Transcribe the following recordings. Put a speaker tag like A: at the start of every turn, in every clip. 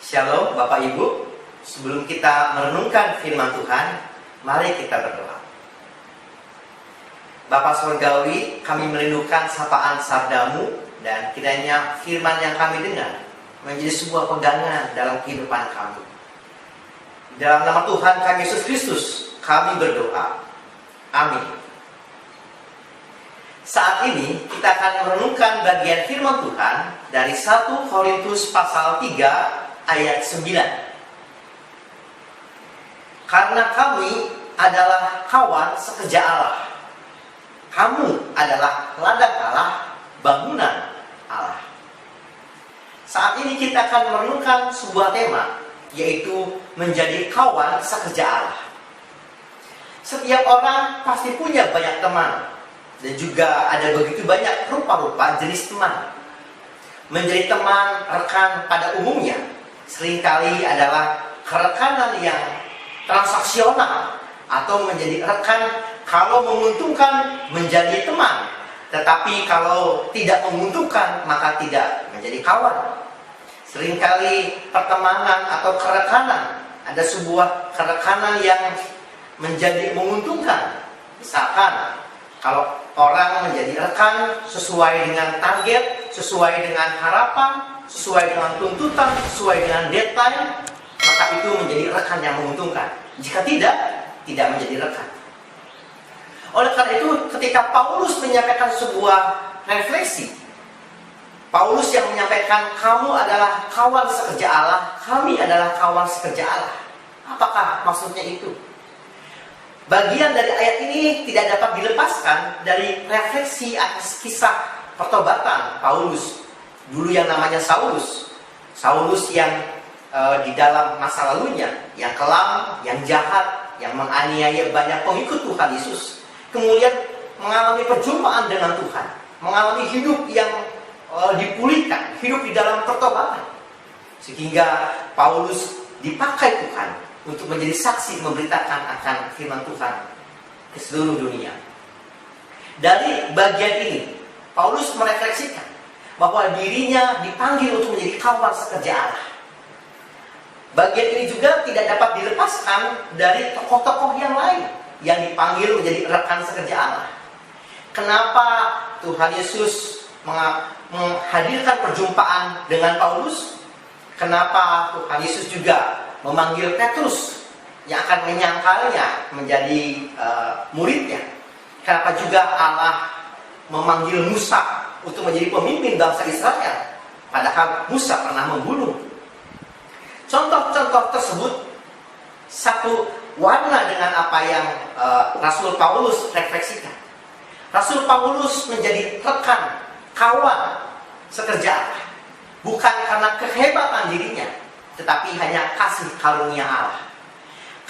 A: Shalom Bapak Ibu. Sebelum kita merenungkan firman Tuhan, mari kita berdoa. Bapa Surgawi, kami merindukan sapaan sabdamu, dan kiranya firman yang kami dengar menjadi sebuah pegangan dalam kehidupan kami. Dalam nama Tuhan kami Yesus Kristus, kami berdoa. Amin. Saat ini kita akan merenungkan bagian firman Tuhan dari 1 Korintus pasal 3 ayat 9. Karena kami adalah kawan sekerja Allah. Kamu adalah ladang Allah, bangunan Allah. Saat ini kita akan merenungkan sebuah tema, yaitu menjadi kawan sekerja Allah. Setiap orang pasti punya banyak teman, dan juga ada begitu banyak rupa-rupa jenis teman. Menjadi teman, rekan pada umumnya seringkali adalah kerekanan yang transaksional, atau menjadi rekan kalau menguntungkan menjadi teman, tetapi kalau tidak menguntungkan maka tidak menjadi kawan. Seringkali pertemanan atau kerekanan, ada sebuah kerekanan yang menjadi menguntungkan. Misalkan kalau orang menjadi rekan sesuai dengan target, sesuai dengan harapan, sesuai dengan tuntutan, sesuai dengan deadline, maka itu menjadi rekan yang menguntungkan. Jika tidak menjadi rekan. Oleh karena itu, ketika Paulus menyampaikan sebuah refleksi, Paulus yang menyampaikan, kamu adalah kawan sekerja Allah, kami adalah kawan sekerja Allah. Apakah maksudnya itu? Bagian dari ayat ini tidak dapat dilepaskan dari refleksi atas kisah pertobatan Paulus. Dulu yang namanya Saulus yang di dalam masa lalunya, yang kelam, yang jahat, yang menganiaya banyak pengikut Tuhan Yesus, kemudian mengalami perjumpaan dengan Tuhan, mengalami hidup yang dipulihkan, hidup di dalam pertobatan, sehingga Paulus dipakai Tuhan untuk menjadi saksi memberitakan akan firman Tuhan ke seluruh dunia. Dari bagian ini, Paulus merefleksikan bahwa dirinya dipanggil untuk menjadi kawan sekerja Allah. Bagian ini juga tidak dapat dilepaskan dari tokoh-tokoh yang lain yang dipanggil menjadi rekan sekerja Allah. Kenapa Tuhan Yesus menghadirkan perjumpaan dengan Paulus? Kenapa Tuhan Yesus juga memanggil Petrus yang akan menyangkalnya menjadi muridnya? Kenapa juga Allah memanggil Musa untuk menjadi pemimpin bangsa Israel, padahal Musa pernah membunuh? Contoh-contoh tersebut satu warna dengan apa yang Rasul Paulus refleksikan. Rasul Paulus menjadi rekan, kawan sekerja Allah, bukan karena kehebatan dirinya, tetapi hanya kasih karunia Allah.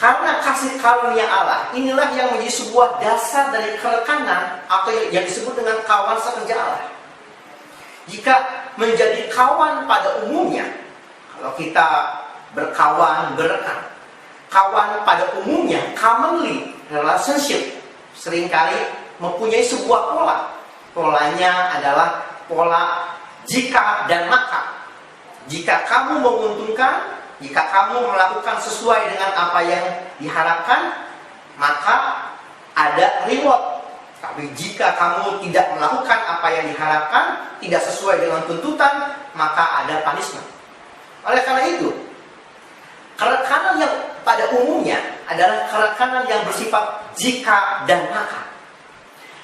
A: Karena kasih karunia Allah, inilah yang menjadi sebuah dasar dari kerekanan atau yang disebut dengan kawan sekerja Allah. Jika menjadi kawan pada umumnya, kalau kita berkawan, berrekan, kawan pada umumnya, commonly relationship, seringkali mempunyai sebuah pola. Polanya adalah pola jika dan maka. Jika kamu menguntungkan, jika kamu melakukan sesuai dengan apa yang diharapkan, maka ada reward. Tapi jika kamu tidak melakukan apa yang diharapkan, tidak sesuai dengan tuntutan, maka ada punishment. Oleh karena itu, kerekanan yang pada umumnya adalah kerekanan yang bersifat jika dan maka.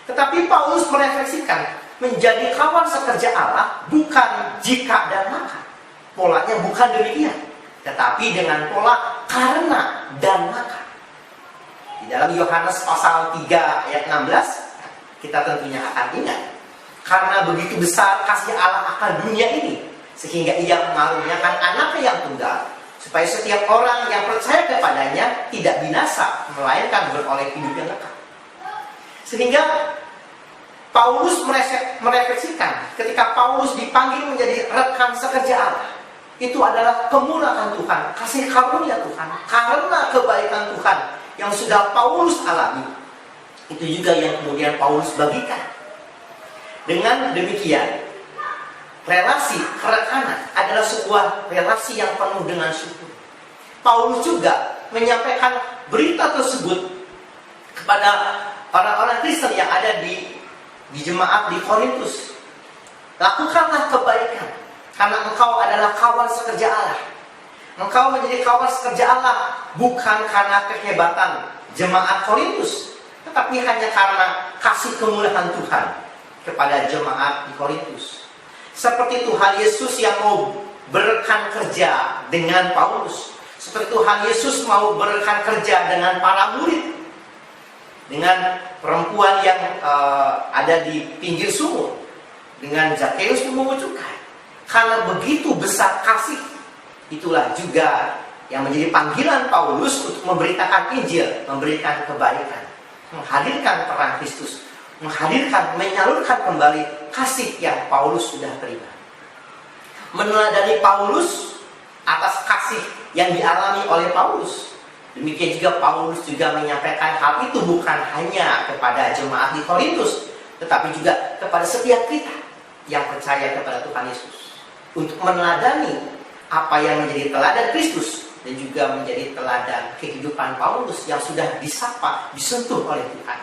A: Tetapi Paulus merefleksikan, menjadi kawan sekerja Allah bukan jika dan maka. Polanya bukan demikian, tetapi dengan pola karena dan maka. Di dalam Yohanes pasal 3 ayat 16, kita tentunya akan ingat, karena begitu besar kasih Allah akan dunia ini, sehingga ia mengaruniakan anaknya yang tunggal, supaya setiap orang yang percaya kepadanya tidak binasa, melainkan beroleh hidup yang kekal. Sehingga Paulus merefleksikan, ketika Paulus dipanggil menjadi rekan sekerja Allah, itu adalah kemurahan Tuhan, kasih karunia Tuhan, karena kebaikan Tuhan yang sudah Paulus alami. Itu juga yang kemudian Paulus bagikan. Dengan demikian, relasi kerekanan adalah sebuah sebuah relasi yang penuh dengan syukur. Paulus juga menyampaikan berita tersebut kepada orang-orang Kristen yang ada di jemaat di Korintus. Lakukanlah kebaikan, karena engkau adalah kawan sekerja Allah. Engkau menjadi kawan sekerja Allah bukan karena kehebatan jemaat Korintus, tetapi hanya karena kasih kemurahan Tuhan kepada jemaat di Korintus. Seperti Tuhan Yesus yang mau berekan kerja dengan Paulus, seperti Tuhan Yesus mau berekan kerja dengan para murid, dengan perempuan yang ada di pinggir sumur, dengan Zakheus pemungut cukai. Karena begitu besar kasih, itulah juga yang menjadi panggilan Paulus untuk memberitakan Injil, memberikan kebaikan, menghadirkan peran Kristus, menyalurkan kembali kasih yang Paulus sudah terima. Meneladani Paulus atas kasih yang dialami oleh Paulus. Demikian juga Paulus juga menyampaikan hal itu bukan hanya kepada jemaat di Korintus, tetapi juga kepada setiap kita yang percaya kepada Tuhan Yesus, untuk meneladani apa yang menjadi teladan Kristus dan juga menjadi teladan kehidupan Paulus yang sudah disapa, disentuh oleh Tuhan.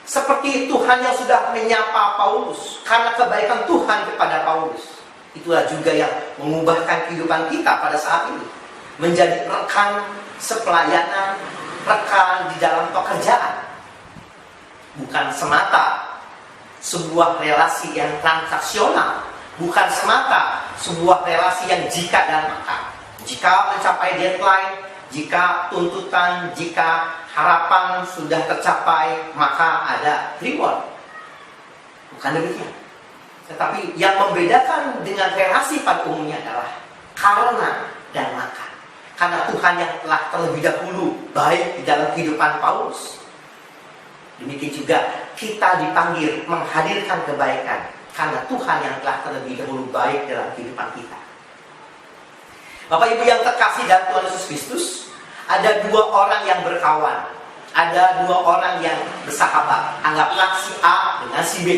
A: Seperti Tuhan yang sudah menyapa Paulus karena kebaikan Tuhan kepada Paulus, itulah juga yang mengubahkan kehidupan kita pada saat ini menjadi rekan sepelayanan, rekan di dalam pekerjaan. Bukan semata sebuah relasi yang transaksional, bukan semata sebuah relasi yang jika dan maka. Jika mencapai deadline, jika tuntutan, jika harapan sudah tercapai, maka ada reward. Bukan demikian. Tetapi yang membedakan dengan relasi pada umumnya adalah karena dan maka. Karena Tuhan yang telah terlebih dahulu baik di dalam kehidupan Paulus. Demikian juga kita dipanggil menghadirkan kebaikan karena Tuhan yang telah terlebih dahulu baik dalam kehidupan kita. Bapak Ibu yang terkasih dalam Tuhan Yesus Kristus, ada dua orang yang berkawan, ada dua orang yang bersahabat. Anggaplah si A dengan si B.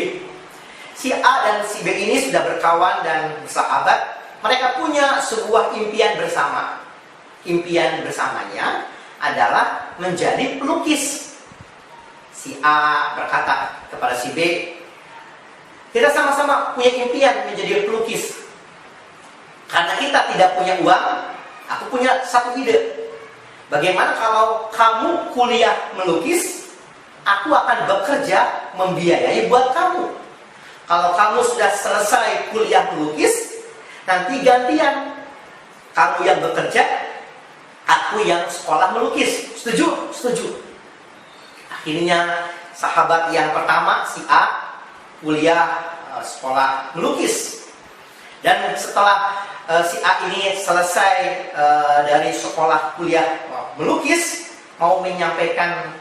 A: Si A dan si B ini sudah berkawan dan bersahabat. Mereka punya sebuah impian bersama. Impian bersamanya adalah menjadi pelukis. Si A berkata kepada si B, kita sama-sama punya impian menjadi pelukis. Karena kita tidak punya uang, aku punya satu ide. Bagaimana kalau kamu kuliah melukis, aku akan bekerja membiayai buat kamu. Kalau kamu sudah selesai kuliah melukis, nanti gantian. Kamu yang bekerja, aku yang sekolah melukis. Setuju? Setuju. Akhirnya sahabat yang pertama, si A, kuliah sekolah melukis. Dan setelah si A ini selesai dari sekolah kuliah melukis, mau menyampaikan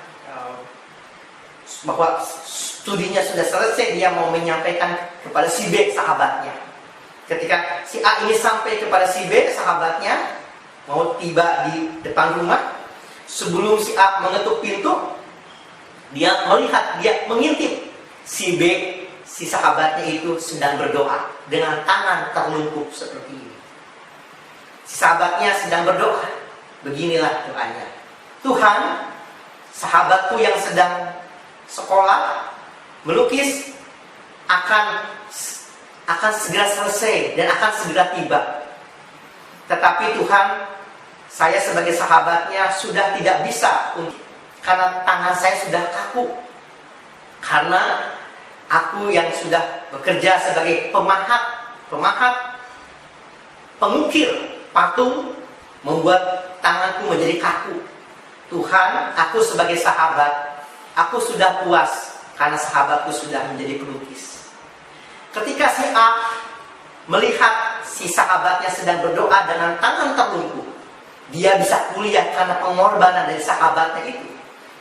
A: bahwa studinya sudah selesai, dia mau menyampaikan kepada si B, sahabatnya. Ketika si A ini sampai kepada si B, sahabatnya, mau tiba di depan rumah, sebelum si A mengetuk pintu, dia melihat, dia mengintip si B, si sahabatnya itu sedang berdoa dengan tangan terlungkup seperti ini. Si sahabatnya sedang berdoa. Beginilah doanya. Tuhan, sahabatku yang sedang sekolah melukis akan segera selesai dan akan segera tiba. Tetapi Tuhan, saya sebagai sahabatnya sudah tidak bisa, karena tangan saya sudah kaku. Karena aku yang sudah bekerja sebagai pemahat, pengukir patung, membuat tanganku menjadi kaku. Tuhan, aku sebagai sahabat, aku sudah puas karena sahabatku sudah menjadi pelukis. Ketika si A melihat si sahabatnya sedang berdoa dengan tangan terlungkup, dia bisa kuliah karena pengorbanan dari sahabatnya itu.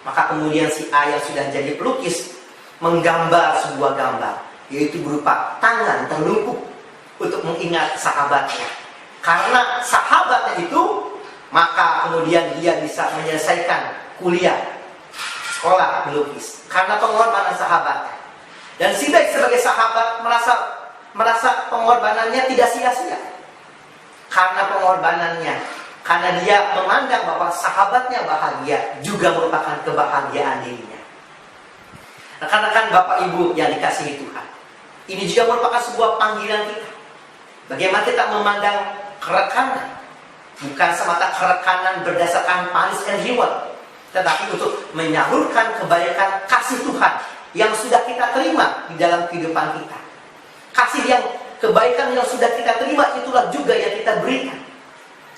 A: Maka kemudian si A yang sudah jadi pelukis menggambar sebuah gambar, yaitu berupa tangan terlungkup untuk mengingat sahabatnya. Karena sahabatnya itu, maka kemudian dia bisa menyelesaikan kuliah sekolah melukis karena pengorbanan sahabatnya. Dan si B sebagai sahabat merasa pengorbanannya tidak sia-sia. karena pengorbanannya, karena dia memandang bahwa sahabatnya bahagia juga merupakan kebahagiaan dirinya. Rekan-rekan Bapak Ibu yang dikasihi Tuhan, ini juga merupakan sebuah panggilan kita. Bagaimana kita memandang kerekanan, bukan semata kerekanan berdasarkan panis and reward, tetapi untuk menyalurkan kebaikan kasih Tuhan yang sudah kita terima di dalam kehidupan kita. Kasih yang kebaikan yang sudah kita terima itulah juga yang kita berikan.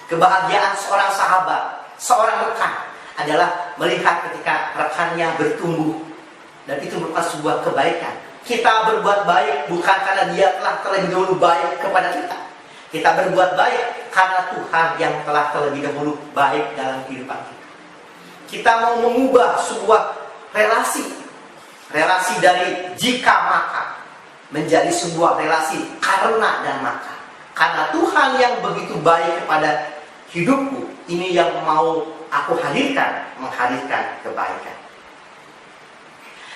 A: Kebahagiaan seorang sahabat, seorang rekan adalah melihat ketika rekannya bertumbuh, dan itu merupakan sebuah kebaikan. Kita berbuat baik bukan karena dia telah terlebih dahulu baik kepada kita. Kita berbuat baik karena Tuhan yang telah terlebih dahulu baik dalam kehidupan kita. Kita mau mengubah sebuah relasi dari jika maka menjadi sebuah relasi karena dan maka. Karena Tuhan yang begitu baik kepada hidupku, ini yang mau aku hadirkan, menghadirkan kebaikan.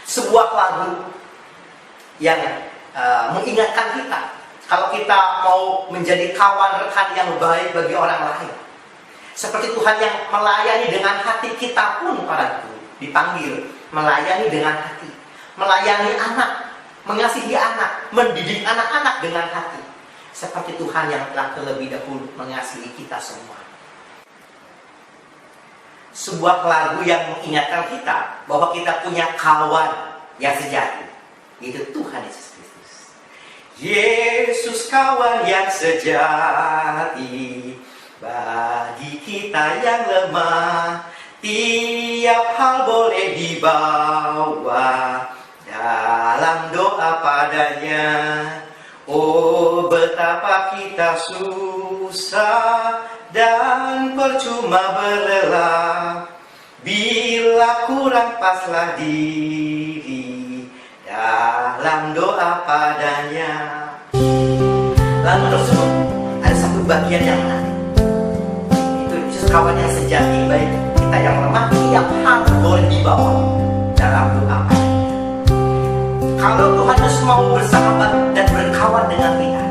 A: Sebuah lagu yang mengingatkan kita, kalau kita mau menjadi kawan rekan yang baik bagi orang lain, seperti Tuhan yang melayani dengan hati, kita pun para guru dipanggil melayani dengan hati, melayani anak, mengasihi anak, mendidik anak-anak dengan hati, seperti Tuhan yang telah terlebih dahulu mengasihi kita semua. Sebuah lagu yang mengingatkan kita bahwa kita punya kawan yang sejati, yaitu Tuhan Yesus Kristus. Yesus kawan yang sejati bagi kita yang lemah, tiap hal boleh dibawa dalam doa padanya. Oh, betapa kita susah dan percuma berlelah bila kurang paslah diri dalam doa padanya. Lalu tersebut ada satu bagian yang menarik, itu Yesus kawan yang sejati baik kita yang lemah, tiap hal boleh dibawa dalam doa padanya. Kalau Tuhan Yesus mau bersahabat dan berkawan dengan kita,